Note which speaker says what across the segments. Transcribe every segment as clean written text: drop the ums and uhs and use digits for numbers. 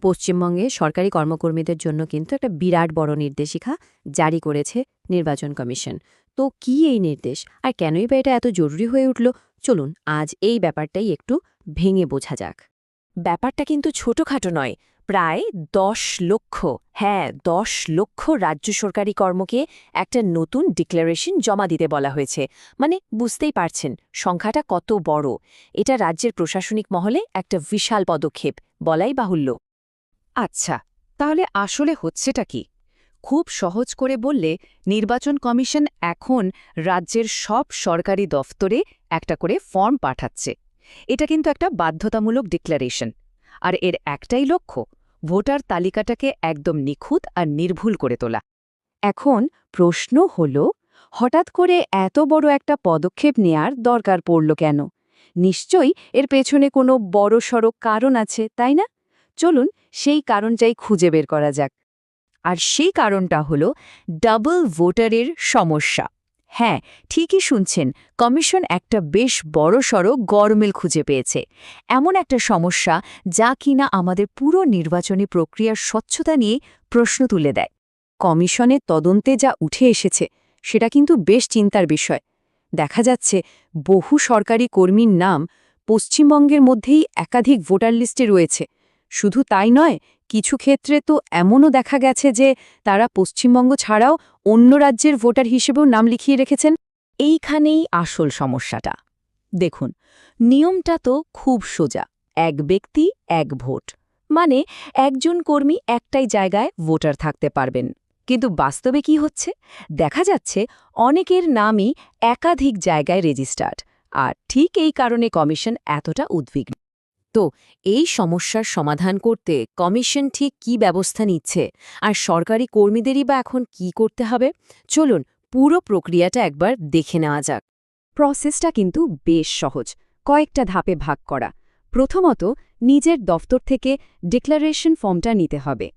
Speaker 1: পশ্চিমবঙ্গে সরকারি কর্মকর্মীদের জন্য কিন্তু একটা বিরাট বড় নির্দেশিকা জারি করেছে নির্বাচন কমিশন। তো কি এই নির্দেশ, আর কেনই বা এটা এত জরুরি হয়ে উঠল? চলুন আজ এই ব্যাপারটাই একটু ভেঙে বোঝা যাক।
Speaker 2: ব্যাপারটা কিন্তু ছোটখাটো নয়। প্রায় ১০ লক্ষ, হ্যাঁ ১০ লক্ষ রাজ্য সরকারি কর্মকে একটা নতুন ডিক্লারেশন জমা দিতে বলা হয়েছে। মানে বুঝতেই পারছেন সংখ্যাটা কত বড়। এটা রাজ্যের প্রশাসনিক মহলে একটা বিশাল পদক্ষেপ বলাই বাহুল্য।
Speaker 3: আচ্ছা, তাহলে আসলে হচ্ছেটা কি? খুব সহজ করে বললে, নির্বাচন কমিশন এখন রাজ্যের সব সরকারি দফতরে একটা করে ফর্ম পাঠাচ্ছে। এটা কিন্তু একটা বাধ্যতামূলক ডিক্লারেশন। আর এর একটাই লক্ষ্য, ভোটার তালিকাটাকে একদম নিখুঁত আর নির্ভুল করে তোলা।
Speaker 4: এখন প্রশ্ন হল, হঠাৎ করে এত বড় একটা পদক্ষেপ নেয়ার দরকার পড়ল কেন? নিশ্চয়ই এর পেছনে কোনো বড়সড় কারণ আছে, তাই না? চলুন সেই কারণটাই খুঁজে বের করা যাক।
Speaker 3: আর সেই কারণটা হল ডাবল ভোটারের সমস্যা। হ্যাঁ, ঠিকই শুনছেন, কমিশন একটা বেশ বড়সড় গরমিল খুঁজে পেয়েছে। এমন একটা সমস্যা যা কিনা আমাদের পুরো নির্বাচনী প্রক্রিয়ার স্বচ্ছতা নিয়ে প্রশ্ন তুলে দেয়।
Speaker 4: কমিশনের তদন্তে যা উঠে এসেছে সেটা কিন্তু বেশ চিন্তার বিষয়। দেখা যাচ্ছে বহু সরকারি কর্মীর নাম পশ্চিমবঙ্গের মধ্যেই একাধিক ভোটার লিস্টে রয়েছে। শুধু তাই নয়, কিছু ক্ষেত্রে তো এমনও দেখা গেছে যে তারা পশ্চিমবঙ্গ ছাড়াও অন্য রাজ্যের ভোটার হিসেবেও নাম লিখিয়ে রেখেছেন।
Speaker 3: এইখানেই আসল সমস্যাটা। দেখুন, নিয়মটা তো খুব সোজা, এক ব্যক্তি এক ভোট। মানে একজন কর্মী একটাই জায়গায় ভোটার থাকতে পারবেন। কিন্তু বাস্তবে কি হচ্ছে? দেখা যাচ্ছে অনেকের নামই একাধিক জায়গায় রেজিস্টার্ড। আর ঠিক এই কারণে কমিশন এতটা উদ্বিগ্ন।
Speaker 2: তো এই সমস্যার সমাধান করতে কমিশন ঠিক কী ব্যবস্থা নিচ্ছে, আর সরকারি কর্মীদেরই বা এখন কি করতে হবে? চলুন পুরো প্রক্রিয়াটা একবার দেখে নেওয়া যাক।
Speaker 4: প্রসেসটা কিন্তু বেশ সহজ, কয়েকটা ধাপে ভাগ করা। প্রথমত, নিজের দফতর থেকে ডিক্লারেশন ফর্মটা নিতে হবে।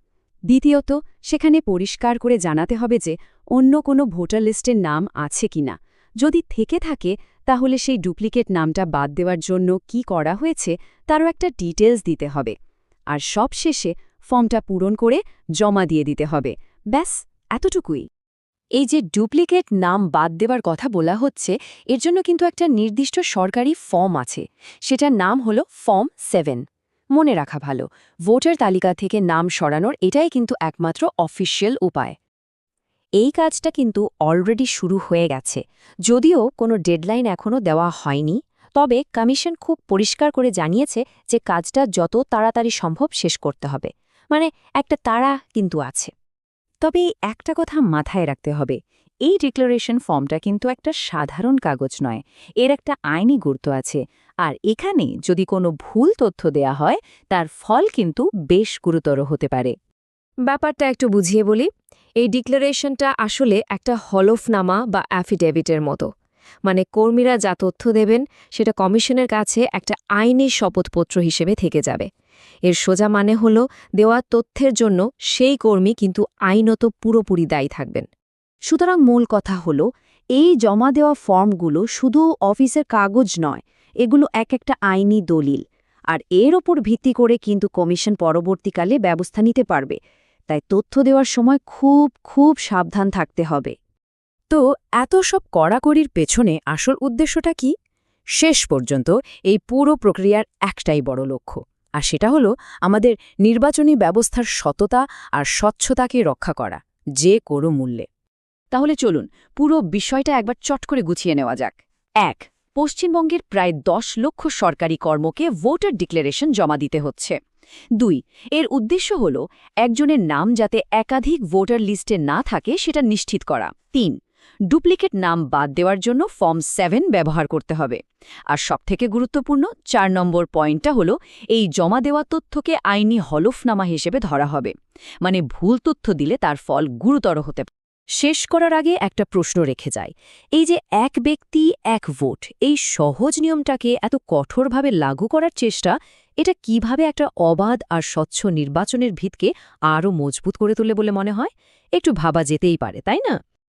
Speaker 4: দ্বিতীয়ত, সেখানে পরিষ্কার করে জানাতে হবে যে অন্য কোনো ভোটার লিস্টের নাম আছে কিনা। যদি থেকে থাকে তাহলে সেই ডুপ্লিকেট নামটা বাদ দেওয়ার জন্য কি করা হয়েছে তারও একটা ডিটেলস দিতে হবে। আর সবশেষে ফর্মটা পূরণ করে জমা দিয়ে দিতে হবে। ব্যাস, এতটুকুই।
Speaker 1: এই যে ডুপ্লিকেট নাম বাদ দেওয়ার কথা বলা হচ্ছে, এর জন্য কিন্তু একটা নির্দিষ্ট সরকারি ফর্ম আছে। সেটার নাম হলো ফর্ম 7। মনে রাখা ভালো, ভোটার তালিকা থেকে নাম সরানোর এটাই কিন্তু একমাত্র অফিসিয়াল উপায়। এই কাজটা কিন্তু অলরেডি শুরু হয়ে গেছে, যদিও কোনো ডেডলাইন এখনও দেওয়া হয়নি। তবে কমিশন খুব পরিষ্কার করে জানিয়েছে যে কাজটা যত তাড়াতাড়ি সম্ভব শেষ করতে হবে। মানে একটা তাড়া কিন্তু আছে।
Speaker 4: তবে একটা কথা মাথায় রাখতে হবে, এই ডিক্লারেশন ফর্মটা কিন্তু একটা সাধারণ কাগজ নয়, এর একটা আইনি গুরুত্ব আছে। আর এখানে যদি কোনো ভুল তথ্য দেয়া হয় তার ফল কিন্তু বেশ গুরুতর হতে পারে।
Speaker 2: ব্যাপারটা একটু বুঝিয়ে বলি। এই ডিক্লারেশনটা আসলে একটা হলফনামা বা অ্যাফিডেভিটের মতো। মানে কর্মীরা যা তথ্য দেবেন সেটা কমিশনের কাছে একটা আইনি শপথপত্র হিসেবে থেকে যাবে। এর সোজা মানে হল, দেওয়া তথ্যের জন্য সেই কর্মী কিন্তু আইনত পুরোপুরি দায়ী থাকবেন।
Speaker 4: সুতরাং মূল কথা হলো, এই জমা দেওয়া ফর্মগুলো শুধু অফিসের কাগজ নয়, এগুলো এক একটা আইনি দলিল। আর এর ওপর ভিত্তি করে কিন্তু কমিশন পরবর্তীকালে ব্যবস্থা নিতে পারবে। তাই তথ্য দেওয়ার সময় খুব খুব সাবধান থাকতে হবে।
Speaker 3: তো এত সব কড়াকড়ির পেছনে আসল উদ্দেশ্যটা কি? শেষ পর্যন্ত এই পুরো প্রক্রিয়ার একটাই বড় লক্ষ্য, আর সেটা হলো আমাদের নির্বাচনী ব্যবস্থার সততা আর স্বচ্ছতাকে রক্ষা করা, যে কোনো মূল্যে।
Speaker 4: তাহলে চলুন পুরো বিষয়টা একবার চট করে গুছিয়ে নেওয়া যাক। ১. পশ্চিমবঙ্গের প্রায় ১০ লক্ষ সরকারি কর্মকে ভোটার ডিক্লারেশন জমা দিতে হচ্ছে। ২. এর উদ্দেশ্য হল একজনের নাম যাতে একাধিক ভোটার লিস্টে না থাকে সেটা নিশ্চিত করা। ৩. ডুপ্লিকেট নাম বাদ দেওয়ার জন্য ফর্ম 7 ব্যবহার করতে হবে। আর সবথেকে গুরুত্বপূর্ণ ৪ নম্বর পয়েন্টটা হলো, এই জমা দেওয়া তথ্যকে আইনি হলফনামা হিসেবে ধরা হবে। মানে ভুল তথ্য দিলে তার ফল গুরুতর হতে পারে।
Speaker 2: শেষ করার আগে একটা প্রশ্ন রেখে যায়। এই যে এক ব্যক্তি এক ভোট, এই সহজ নিয়মটাকে এত কঠোরভাবে লাগু করার চেষ্টা, এটা কিভাবে একটা অবাধ আর স্বচ্ছ নির্বাচনের ভিতকে আরও মজবুত করে তোলে বলে মনে হয়? একটু ভাবা যেতেই পারে, তাই না?